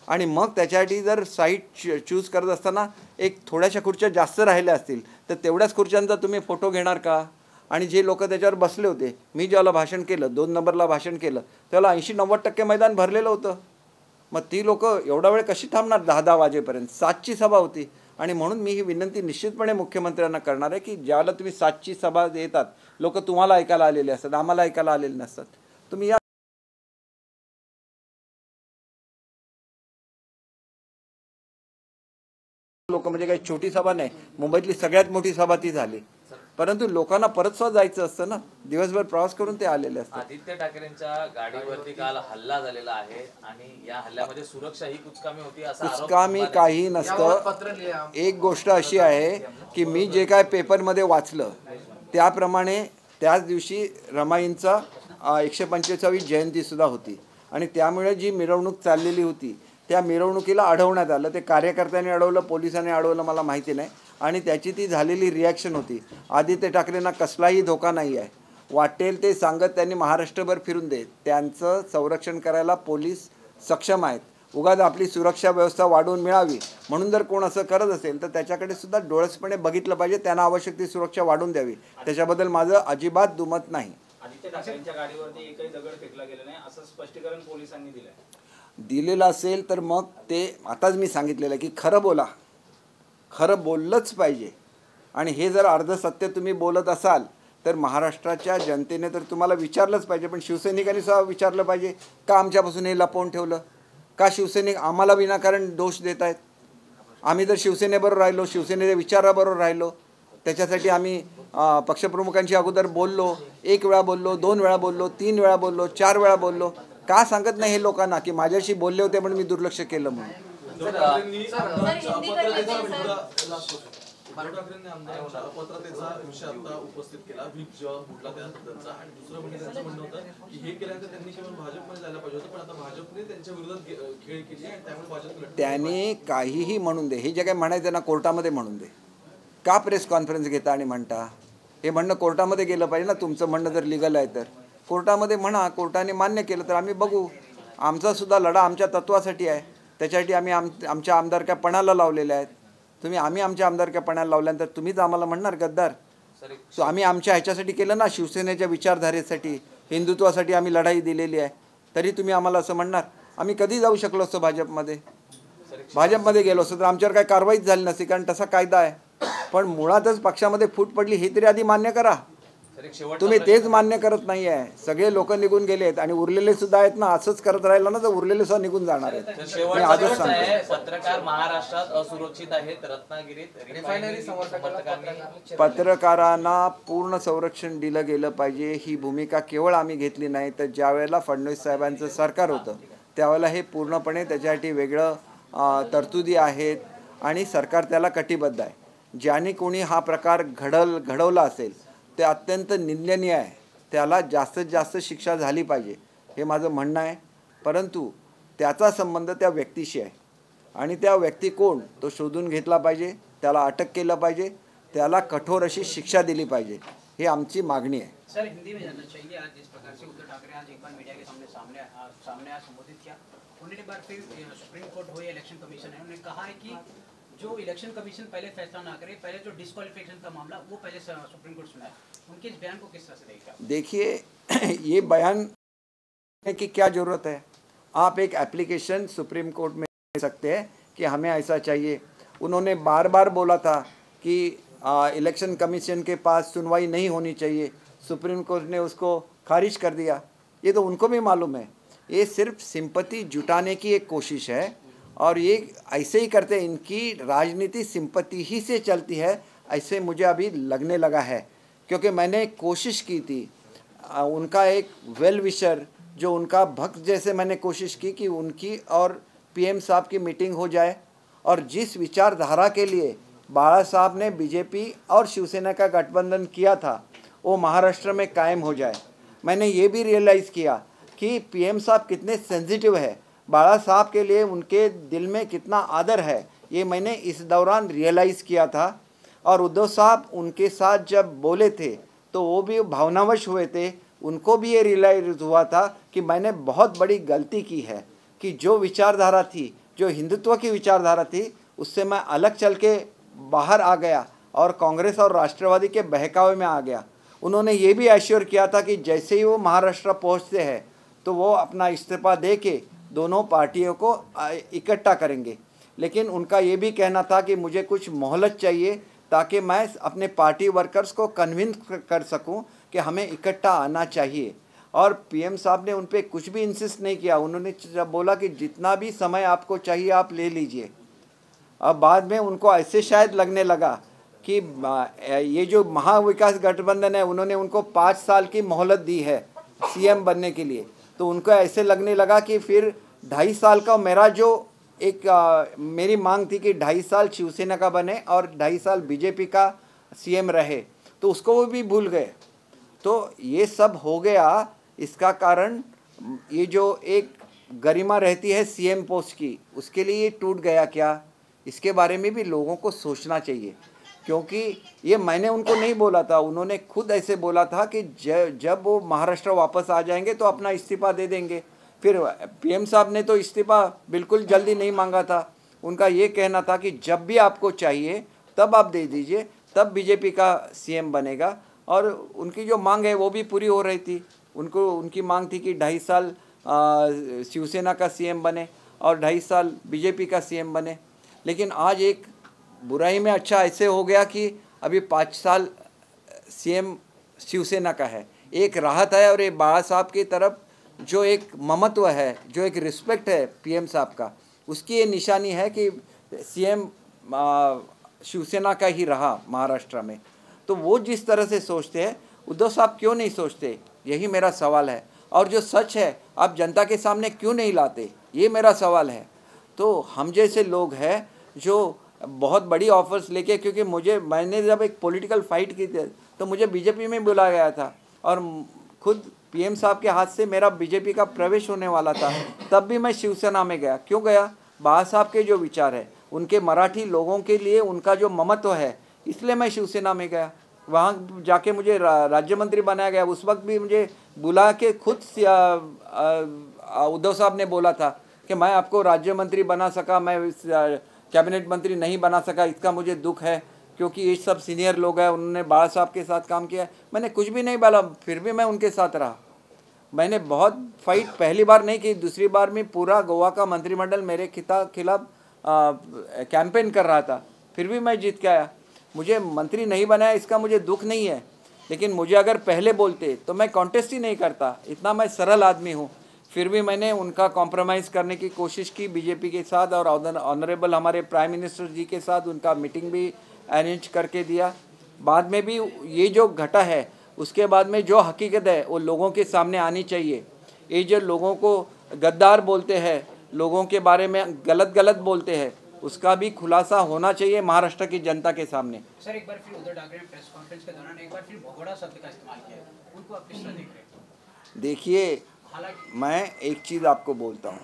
आणि मग त्याच्यासाठी जर साईट चूज करत असताना एक थोड्याशा खुर्च्या जास्त राहिल्या असतील तर तेवढ्याच खुर्च्यांचा तुम्ही फोटो घेणार का? आणि जे लोक त्याच्यावर बसले होते, मी ज्याला भाषण केलं 2 नंबरला भाषण केलं त्याला 80-90% मैदान भरलेलं होतं. मग ती लोक एवढा वेळ कशी थांबणार 10-10 वाजेपर्यंत? 7ची सभा होती. आणि म्हणून मी ही विनंती निश्चितपणे मुख्यमंत्र्यांना करणार आहे की ज्यावेळेला तुम्ही 7ची सभा येतात लोक तुम्हाला ऐकायला आलेले असतात, आम्हाला ऐकायला आलेले नसतात. तुम्ही या लोक म्हणजे काही छोटी सभा नाही, मुंबईतली सगळ्यात मोठी सभा ती झाली. परंतु लोकांना परत सुद्धा जायचं असतं ना, दिवसभर प्रवास करून ते आलेले असतात. आदित्य ठाकरेंच्या गाडीवरती काल हल्ला झालेला आहे आणि या हल्ल्यामध्ये सुरक्षा ही कुचकामी होती असा आरोप. कुचकामी काही नसतं. एक गोष्ट अशी आहे की मी जे काय पेपरमध्ये वाचलं त्याप्रमाणे त्याच दिवशी रमाईंचा 125वी जयंतीसुद्धा होती आणि त्यामुळे जी मिरवणूक चाललेली होती त्या मिरवणुकीला अडवण्यात आलं. ते कार्यकर्त्यांनी अडवलं, पोलिसांनी अडवलं मला माहिती नाही. आणि त्याची ती झालेली रिॲक्शन होती. आदित्य ठाकरेंना कसलाही धोका नाही आहे. वाटेल ते सांगत त्यांनी महाराष्ट्रभर फिरून दे. त्यांचं संरक्षण करायला पोलीस सक्षम आहेत. उगाच आपली सुरक्षा व्यवस्था वाढवून मिळावी म्हणून जर कोण असं करत असेल तर त्याच्याकडे सुद्धा डोळसपणे बघितलं पाहिजे. त्यांना आवश्यक ती सुरक्षा वाढवून द्यावी. त्याच्याबद्दल माझं अजिबात दुमत नाही. आदित्य ठाकरेंच्या गाडीवरती एकही दगड फेकला गेला नाही असं स्पष्टीकरण पोलिसांनी दिलंय. दिलेलं असेल तर मग ते आताच मी सांगितलेलं आहे की खरं बोला, खरं बोललंच पाहिजे. आणि हे जर अर्धसत्य तुम्ही बोलत असाल तर महाराष्ट्राच्या जनतेने तर तुम्हाला विचारलंच पाहिजे. पण शिवसैनिकांनी सुद्धा विचारलं पाहिजे का आमच्यापासून हे लपवून ठेवलं, का शिवसैनिक आम्हाला विनाकारण दोष देत आहेत. आम्ही जर शिवसेनेबरोबर राहिलो, शिवसेनेच्या विचाराबरोबर राहिलो, त्याच्यासाठी आम्ही पक्षप्रमुखांची अगोदर बोललो, 1 वेळा बोललो, 2 वेळा बोललो, 3 वेळा बोललो, 4 वेळा बोललो. का सांगत नाही हे लोकांना की माझ्याशी बोलले होते पण मी दुर्लक्ष केलं म्हणून. ठाकरेंनी आमदारांच्या अपात्रतेचा विषय आता उपस्थित केला, व्हीप जेव्हा फुटला त्यानंतरचा. आणि दुसरं म्हणजे त्यांचं म्हणणं होतं की हे केल्यानंतर त्यांनी केवळ भाजपमध्ये जायला पाहिजे होतं, पण आता भाजपने त्यांच्या विरोधात खेळ केली आणि त्यामुळे भाजप त्याने काहीही म्हणून दे, हे जे काही म्हणायचं ना कोर्टामध्ये म्हणून दे. का प्रेस कॉन्फरन्स घेता आणि म्हणता? हे म्हणणं कोर्टामध्ये गेलं पाहिजे ना. तुमचं म्हणणं जर लिगल आहे तर कोर्टामध्ये म्हणा, कोर्टाने मान्य केलं तर आम्ही बघू. आमचासुद्धा लढा आमच्या तत्वासाठी आहे, त्याच्यासाठी आम्ही आमच्या आमदारक्यापणाला लावलेल्या आहेत. आम्ही आमच्या आमदारक्यापणाला लावल्यानंतर तुम्हीच आम्हाला म्हणणार गद्दार. सो आम्ही आमच्या ह्याच्यासाठी केलं ना, शिवसेनेच्या विचारधारेसाठी, हिंदुत्वासाठी आम्ही लढाई दिलेली आहे. तरी तुम्ही आम्हाला असं म्हणणार? आम्ही कधी जाऊ शकलो असतो भाजपमध्ये? भाजपमध्ये गेलो असतो तर आमच्यावर काही कारवाईच झाली नसती, कारण तसा कायदा आहे. पण मुळातच पक्षामध्ये फूट पडली हे तरी आधी मान्य करा. तुम्ही तेच मान्य करत नाही आहे. सगळे लोक निघून गेलेत आणि उरलेले सुद्धा आहेत ना. असंच करत राहिलं ना तर उरलेले सुद्धा निघून जाणार आहेत. मी आजच सांगतो, पत्रकार महाराष्ट्रात असुरक्षित आहेत. रत्नागिरीत रिफायनरी समर्थकांनी पत्रकारांना पूर्ण संरक्षण दिलं गेलं पाहिजे. ही भूमिका केवळ आम्ही घेतली नाही, तर ज्या वेळेला फडणवीस साहेबांचं सरकार होतं त्यावेळेला हे पूर्णपणे त्याच्यासाठी वेगळं तरतुदी आहेत आणि सरकार त्याला कटिबद्ध आहे. ज्याने कोणी हा प्रकार घडवला असेल ते अत्यंत निंदनीय आहे. त्याला जास्तीत जास्त शिक्षा झाली पाहिजे हे माझं म्हणणं आहे. परंतु त्याचा संबंध त्या व्यक्तीशी आहे आणि त्या व्यक्ती कोण तो शोधून घेतला पाहिजे, त्याला अटक केलं पाहिजे, त्याला कठोर अशी शिक्षा दिली पाहिजे, ही आमची मागणी आहे. सर, हिंदी में जानना चाहिए, आज जिस प्रकार से उद्धव ठाकरे आज एक बार मीडिया के सामने आज संबोधित किया, उन्होंने बार फिर सुप्रीम कोर्ट हो या इलेक्शन कमीशन है, उन्होंने कहा है कि जो इलेक्शन कमीशन पहले फैसला ना करे, पहले जो डिस्क्वालिफिकेशन का मामला वो पहले सुप्रीम कोर्ट सुना है. उनके इस बयान को किस तरह से देखा? देखिए, ये बयान की क्या ज़रूरत है? आप एक एप्लीकेशन सुप्रीम कोर्ट में दे सकते हैं कि हमें ऐसा चाहिए. उन्होंने बार बार बोला था कि इलेक्शन कमीशन के पास सुनवाई नहीं होनी चाहिए. सुप्रीम कोर्ट ने उसको खारिज कर दिया. ये तो उनको भी मालूम है. ये सिर्फ सिंपैथी जुटाने की एक कोशिश है और ये ऐसे ही करते हैं. इनकी राजनीति सिंपैथी ही से चलती है, ऐसे मुझे अभी लगने लगा है. क्योंकि मैंने कोशिश की थी, उनका एक वेल विशर जो उनका भक्त जैसे मैंने कोशिश की कि उनकी और पीएम साहब की मीटिंग हो जाए और जिस विचारधारा के लिए बाला साहब ने बीजेपी और शिवसेना का गठबंधन किया था वो महाराष्ट्र में कायम हो जाए. मैंने ये भी रियलाइज़ किया कि पीएम साहब कितने सेंसिटिव है, बाला साहब के लिए उनके दिल में कितना आदर है, ये मैंने इस दौरान रियलाइज़ किया था. और उद्धव साहब उनके साथ जब बोले थे तो वो भी भावनावश हुए थे. उनको भी ये रियलाइज हुआ था कि मैंने बहुत बड़ी गलती की है, कि जो विचारधारा थी, जो हिंदुत्व की विचारधारा थी, उससे मैं अलग चल के बाहर आ गया और कांग्रेस और राष्ट्रवादी के बहकावे में आ गया. उन्होंने ये भी एश्योर किया था कि जैसे ही वो महाराष्ट्र पहुँचते हैं तो वो अपना इस्तीफा दे के दोनों पार्टियों को इकट्ठा करेंगे. लेकिन उनका ये भी कहना था कि मुझे कुछ मोहलत चाहिए ताकि मैं अपने पार्टी वर्कर्स को कन्विंस कर सकूं कि हमें इकट्ठा आना चाहिए. और पीएम साहब ने उन पर कुछ भी इंसिस्ट नहीं किया. उन्होंने जब बोला कि जितना भी समय आपको चाहिए आप ले लीजिए. अब बाद में उनको ऐसे शायद लगने लगा कि ये जो महाविकास गठबंधन है उन्होंने उनको 5 साल की मोहलत दी है सीएम बनने के लिए. तो उनको ऐसे लगने लगा कि फिर 2.5 साल का मेरा जो मेरी मांग थी कि 2.5 साल शिवसेना का बने और 2.5 साल बीजेपी का सीएम रहे, तो उसको वो भी भूल गए. तो ये सब हो गया. इसका कारण ये जो एक गरिमा रहती है सीएम पोस्ट की, उसके लिए ये टूट गया क्या, इसके बारे में भी लोगों को सोचना चाहिए. क्योंकि ये मैंने उनको नहीं बोला था, उन्होंने खुद ऐसे बोला था कि जब वो महाराष्ट्र वापस आ जाएंगे तो अपना इस्तीफा दे देंगे. फिर पीएम साहब ने तो इस्तीफा बिल्कुल जल्दी नहीं मांगा था. उनका ये कहना था कि जब भी आपको चाहिए तब आप दे दीजिए, तब बीजेपी का सीएम बनेगा. और उनकी जो मांग है वो भी पूरी हो रही थी. उनकी मांग थी कि 2.5 साल शिवसेना का सीएम बने और 2.5 साल बीजेपी का सीएम बने। लेकिन आज एक बुराई में अच्छा ऐसे हो गया कि अभी 5 साल सीएम शिवसेना का है। एक राहत है और एक बाबा साहब की तरफ जो एक ममत्व है, जो एक रिस्पेक्ट है पीएम साहब का, उसकी ये निशानी है कि सीएम शिवसेना का ही रहा महाराष्ट्र में। तो वो जिस तरह से सोचते हैं, उद्धव साहब क्यों नहीं सोचते, यही मेरा सवाल है। और जो सच है आप जनता के सामने क्यों नहीं लाते, ये मेरा सवाल है। तो हम जैसे लोग हैं जो बहुत बड़ी ऑफर्स लेके, क्योंकि मैंने जब एक पॉलिटिकल फाइट की थी तो मुझे बीजेपी में बुलाया गया था और खुद पीएम साहब के हाथ से मेरा बीजेपी का प्रवेश होने वाला था, तब भी मैं शिवसेना में गया। क्यों गया? बाबा साहब के जो विचार है, उनके मराठी लोगों के लिए उनका जो ममत्व है, इसलिए मैं शिवसेना में गया। वहाँ जाके मुझे राज्य मंत्री बनाया गया। उस वक्त भी मुझे बुला के खुद उद्धव साहब ने बोला था कि मैं आपको राज्य मंत्री बना सका, मैं कैबिनेट मंत्री नहीं बना सका, इसका मुझे दुख है, क्योंकि ये सब सीनियर लोग हैं, उन्होंने बाबा साहब के साथ काम किया। मैंने कुछ भी नहीं बोला, फिर भी मैं उनके साथ रहा। मैंने बहुत फाइट पहली बार नहीं की, दूसरी बार में पूरा गोवा का मंत्रिमंडल मेरे खिलाफ कैंपेन कर रहा था, फिर भी मैं जीत के आया। मुझे मंत्री नहीं बनाया, इसका मुझे दुख नहीं है, लेकिन मुझे अगर पहले बोलते तो मैं कॉन्टेस्ट ही नहीं करता। इतना मैं सरल आदमी हूँ। फिर भी मैंने उनका कॉम्प्रोमाइज़ करने की कोशिश की बीजेपी के साथ, और ऑनरेबल हमारे प्राइम मिनिस्टर जी के साथ उनका मीटिंग भी अरेंज करके दिया। बाद में भी ये जो घटा है, उसके बाद में जो हकीकत है वो लोगों के सामने आनी चाहिए। ये जो लोगों को गद्दार बोलते हैं, लोगों के बारे में गलत बोलते हैं, उसका भी खुलासा होना चाहिए महाराष्ट्र की जनता के सामने। सर, एक बार फिर उद्धव ठाकरे ने प्रेस कॉन्फ्रेंस के दौरान एक बार फिर भगोड़ा शब्द का इस्तेमाल किया है, उनको आप किस तरह देख रहे हैं? देखिए, मैं एक चीज़ आपको बोलता हूँ,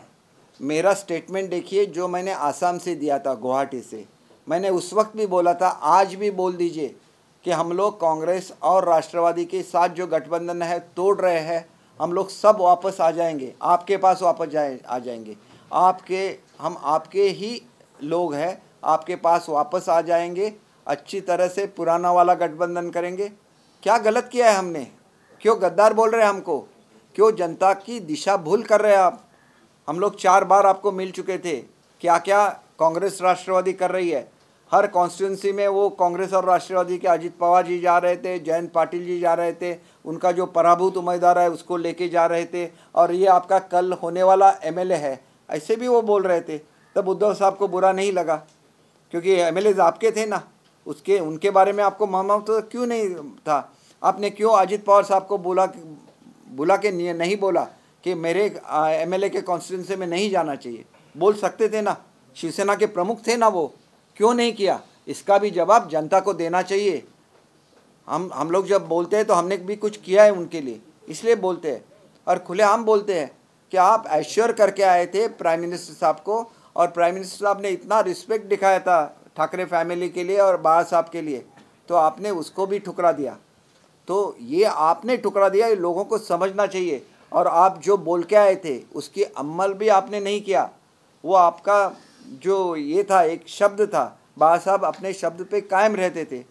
मेरा स्टेटमेंट देखिए जो मैंने आसाम से दिया था, गुवाहाटी से। मैंने उस वक्त भी बोला था, आज भी बोल दीजिए कि हम लोग कांग्रेस और राष्ट्रवादी के साथ जो गठबंधन है तोड़ रहे हैं, हम लोग सब वापस आ जाएंगे, आपके पास वापस आ जाएंगे। हम आपके ही लोग हैं, आपके पास वापस आ जाएंगे, अच्छी तरह से पुराना वाला गठबंधन करेंगे। क्या गलत किया है हमने? क्यों गद्दार बोल रहे हैं हमको? क्यों जनता की दिशा भूल कर रहे हैं आप? हम लोग 4 बार आपको मिल चुके थे। क्या क्या कांग्रेस राष्ट्रवादी कर रही है? हर कॉन्स्टिट्यूंसी में वो कांग्रेस और राष्ट्रवादी के अजित पवार जी जा रहे थे, जयंत पाटिल जी जा रहे थे, उनका जो पराभूत उम्मीदवार है उसको लेके जा रहे थे, और ये आपका कल होने वाला एमएलए है, ऐसे भी वो बोल रहे थे। तब उद्धव साहब को बुरा नहीं लगा, क्योंकि एमएलए आपके थे ना, उनके बारे में आपको तो क्यों नहीं था? आपने क्यों अजित पवार साहब को बुला के नहीं बोला कि मेरे एमएलए के कॉन्स्टिट्यूंसी में नहीं जाना चाहिए? बोल सकते थे ना, शिवसेना के प्रमुख थे ना, वो क्यों नहीं किया? इसका भी जवाब जनता को देना चाहिए। हम लोग जब बोलते हैं तो हमने भी कुछ किया है उनके लिए, इसलिए बोलते हैं, और खुलेआम बोलते हैं कि आप एश्योर करके आए थे प्राइम मिनिस्टर साहब को, और प्राइम मिनिस्टर साहब ने इतना रिस्पेक्ट दिखाया था ठाकरे फैमिली के लिए और बाबा साहब के लिए, तो आपने उसको भी ठुकरा दिया। तो ये आपने ठुकरा दिया, ये लोगों को समझना चाहिए। और आप जो बोल के आए थे उसकी अमल भी आपने नहीं किया। वो आपका जो ये था, एक शब्द था, बाबा साहब अपने शब्द पे कायम रहते थे,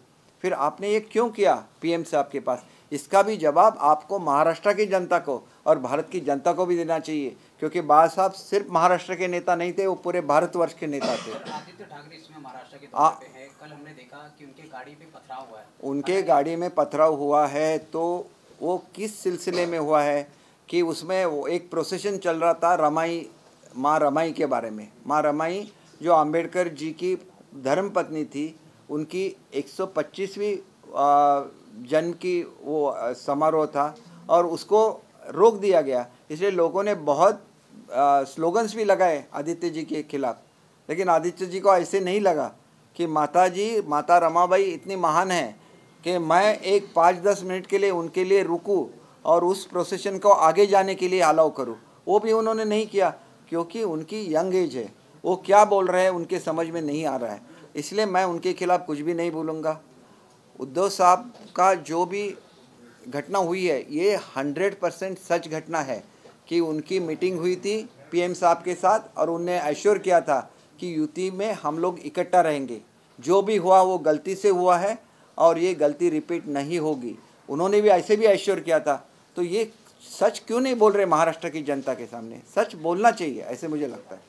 फिर आपने ये क्यों किया पीएम साहब के पास? इसका भी जवाब आपको महाराष्ट्र की जनता को और भारत की जनता को भी देना चाहिए, क्योंकि बाबा साहब सिर्फ महाराष्ट्र के नेता नहीं थे, वो पूरे भारतवर्ष के नेता थे। आदित्य ठाकरे इसमें महाराष्ट्र के दौरे पे हैं, कल हमने देखा कि उनके गाड़ी पे पथराव हुआ है। उनके गाड़ी में पथराव हुआ है, तो वो किस सिलसिले में हुआ है कि उसमें वो एक प्रोसेशन चल रहा था माँ रमाई के बारे में। माँ रमाई जो अंबेडकर जी की धर्मपत्नी थी, उनकी 125वीं जन्म की वो समारोह था, और उसको रोक दिया गया। इसलिए लोगों ने बहुत स्लोगन्स भी लगाए आदित्य जी के खिलाफ, लेकिन आदित्य जी को ऐसे नहीं लगा कि माता रमाबाई इतनी महान है कि मैं एक 5-10 मिनट के लिए उनके लिए रुकूं और उस प्रोसेशन को आगे जाने के लिए अलाउ करूं। वो भी उन्होंने नहीं किया, क्योंकि उनकी यंग एज है, वो क्या बोल रहे हैं उनके समझ में नहीं आ रहा है। इसलिए मैं उनके खिलाफ कुछ भी नहीं बोलूँगा। उद्धव साहब का जो भी घटना हुई है, ये 100% सच घटना है कि उनकी मीटिंग हुई थी पीएम साहब के साथ, और उन्हें एश्योर किया था कि यूपी में हम लोग इकट्ठा रहेंगे। जो भी हुआ वो गलती से हुआ है और ये गलती रिपीट नहीं होगी। उन्होंने भी ऐसे भी एश्योर किया था। तो ये सच क्यों नहीं बोल रहे महाराष्ट्र की जनता के सामने? सच बोलना चाहिए, ऐसे मुझे लगता है।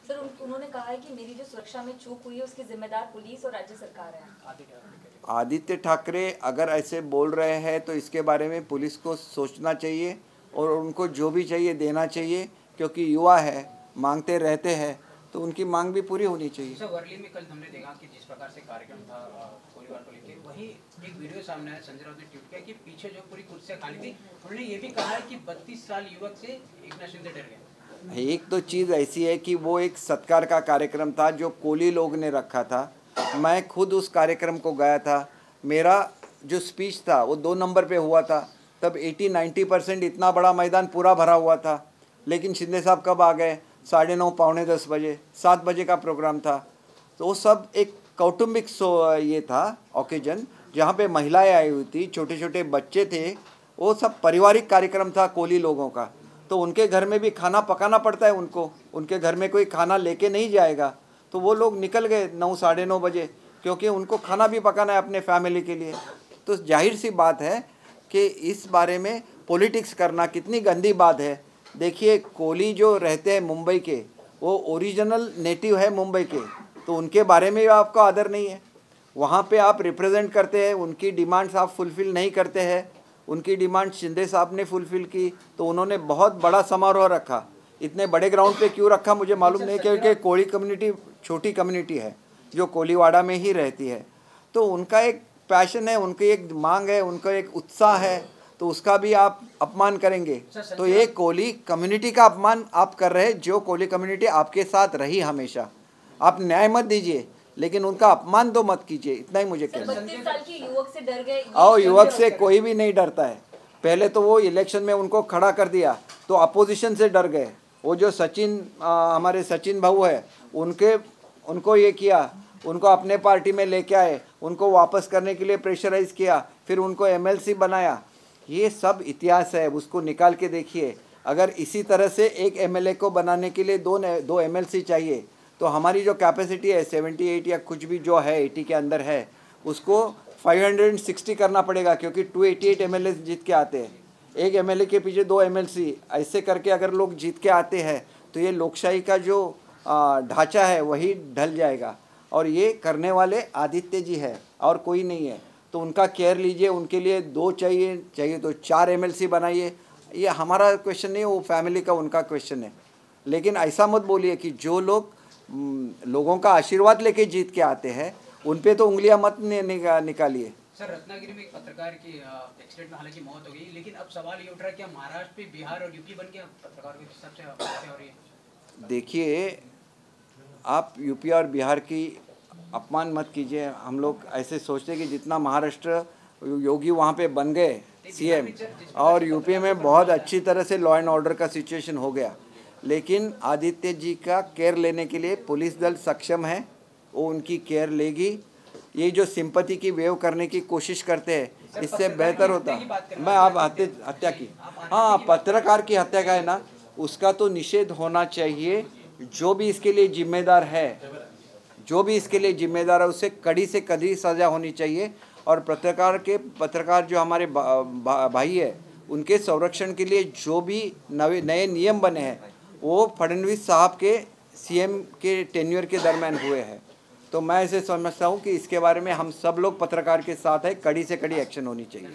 सर उन्होंने कहा है कि मेरी जो सुरक्षा में चूक हुई है उसकी जिम्मेदार पुलिस और राज्य सरकार है। आदित्य ठाकरे अगर ऐसे बोल रहे हैं तो इसके बारे में पुलिस को सोचना चाहिए और उनको जो भी चाहिए देना चाहिए, क्योंकि युवा है, मांगते रहते हैं, तो उनकी मांग भी पूरी होनी चाहिए। सर वर्ली में कल हमने देखा कि जिस प्रकार से कार्यक्रम था परिवार को लेकर, वही एक वीडियो सामने आया, संजय राउत ने ट्वीट किया कि पीछे जो पूरी कुर्सियां खाली थी, उन्होंने ये भी कहा है कि 32 साल युवक से एकनाथ शिंदे डर गए। एक तो चीज़ ऐसी है कि वो एक सत्कार का कार्यक्रम था जो कोली लोग ने रखा था। मैं खुद उस कार्यक्रम को गया था। मेरा जो स्पीच था वो 2 नंबर पे हुआ था। तब 80-90% इतना बड़ा मैदान पूरा भरा हुआ था। लेकिन शिंदे साहब कब आ गए? 9:30 पौने 10 बजे, 7 बजे का प्रोग्राम था। तो वो सब एक कौटुंबिक ये था ओकेजन, जहाँ पे महिलाएं आई हुई थी, छोटे छोटे बच्चे थे। वो सब पारिवारिक कार्यक्रम था कोली लोगों का। तो उनके घर में भी खाना पकाना पड़ता है उनको, उनके घर में कोई खाना लेके नहीं जाएगा। तो वो लोग निकल गए 9 साढ़े 9 बजे, क्योंकि उनको खाना भी पकाना है अपने फैमिली के लिए। तो जाहिर सी बात है कि इस बारे में पॉलिटिक्स करना कितनी गंदी बात है। देखिए, कोली जो रहते हैं मुंबई के, वो ओरिजिनल नेटिव है मुंबई के, तो उनके बारे में आपको आदर नहीं है। वहाँ पे आप रिप्रेजेंट करते हैं, उनकी डिमांड्स आप फुलफ़िल नहीं करते हैं। उनकी डिमांड शिंदे साहब ने फुलफ़िल की, तो उन्होंने बहुत बड़ा समारोह रखा। इतने बड़े ग्राउंड पे क्यों रखा मुझे मालूम नहीं, क्योंकि कोली कम्युनिटी छोटी कम्युनिटी है जो कोलीवाड़ा में ही रहती है। तो उनका एक पैशन है, उनकी एक मांग है, उनका एक उत्साह है, तो उसका भी आप अपमान करेंगे तो ये कोली कम्युनिटी का अपमान आप कर रहे हैं। जो कोली कम्युनिटी आपके साथ रही हमेशा, आप न्याय मत दीजिए, लेकिन उनका अपमान तो मत कीजिए। इतना ही मुझे कहना है। 32 साल की युवक से डर गए। और युवक से कोई भी नहीं डरता है। पहले तो वो इलेक्शन में उनको खड़ा कर दिया तो अपोजिशन से डर गए। वो जो हमारे सचिन भाऊ है, उनको ये किया, उनको अपने पार्टी में लेके आए, उनको वापस करने के लिए प्रेशराइज किया, फिर उनको MLC बनाया। ये सब इतिहास है, उसको निकाल के देखिए। अगर इसी तरह से एक MLA को बनाने के लिए दो MLC चाहिए, तो हमारी जो कैपेसिटी है 78 या कुछ भी जो है 80 के अंदर है, उसको 560 करना पड़ेगा, क्योंकि 288 MLA जीत के आते हैं। एक MLA के पीछे 2 MLC, ऐसे करके अगर लोग जीत के आते हैं तो ये लोकशाही का जो ढांचा है वही ढल जाएगा। और ये करने वाले आदित्य जी है और कोई नहीं है। तो उनका केयर लीजिए, उनके लिए 2 चाहिए तो 4 MLC बनाइए। ये हमारा क्वेश्चन नहीं है, वो फैमिली का उनका क्वेश्चन है। लेकिन ऐसा मत बोलिए कि जो लोग लोगों का आशीर्वाद लेके जीत के आते हैं उन पे तो उंगलियां मत निकालिए। सर रत्नागिरी में एक पत्रकार की एक्सीडेंट में हालांकि मौत हो गई, लेकिन अब सवाल ये उठ रहा है कि महाराष्ट्र पे बिहार और यूपी बन के पत्रकारों की सबसे हत्या हो रही है। देखिए, आप यूपी और बिहार की अपमान मत कीजिए। हम लोग ऐसे सोचते हैं कि जितना महाराष्ट्र योगी वहाँ पे बन गए CM, और यूपी में बहुत अच्छी तरह से लॉ एंड ऑर्डर का सिचुएशन हो गया। लेकिन आदित्य जी का केयर लेने के लिए पुलिस दल सक्षम है, वो उनकी केयर लेगी। ये जो सिंपैथी की वेव करने की कोशिश करते हैं, इससे बेहतर होता। मैं आप हत्या की, हाँ, पत्रकार की हत्या का है ना, उसका तो निषेध होना चाहिए। जो भी इसके लिए जिम्मेदार है उससे कड़ी से कड़ी सज़ा होनी चाहिए। और पत्रकार जो हमारे भाई है, उनके संरक्षण के लिए जो भी नए नियम बने हैं वो फडणवीस साहब के CM के टेन्योर के दरमियान हुए हैं। तो मैं ऐसे समझता हूँ कि इसके बारे में हम सब लोग पत्रकार के साथ है, कड़ी से कड़ी एक्शन होनी चाहिए।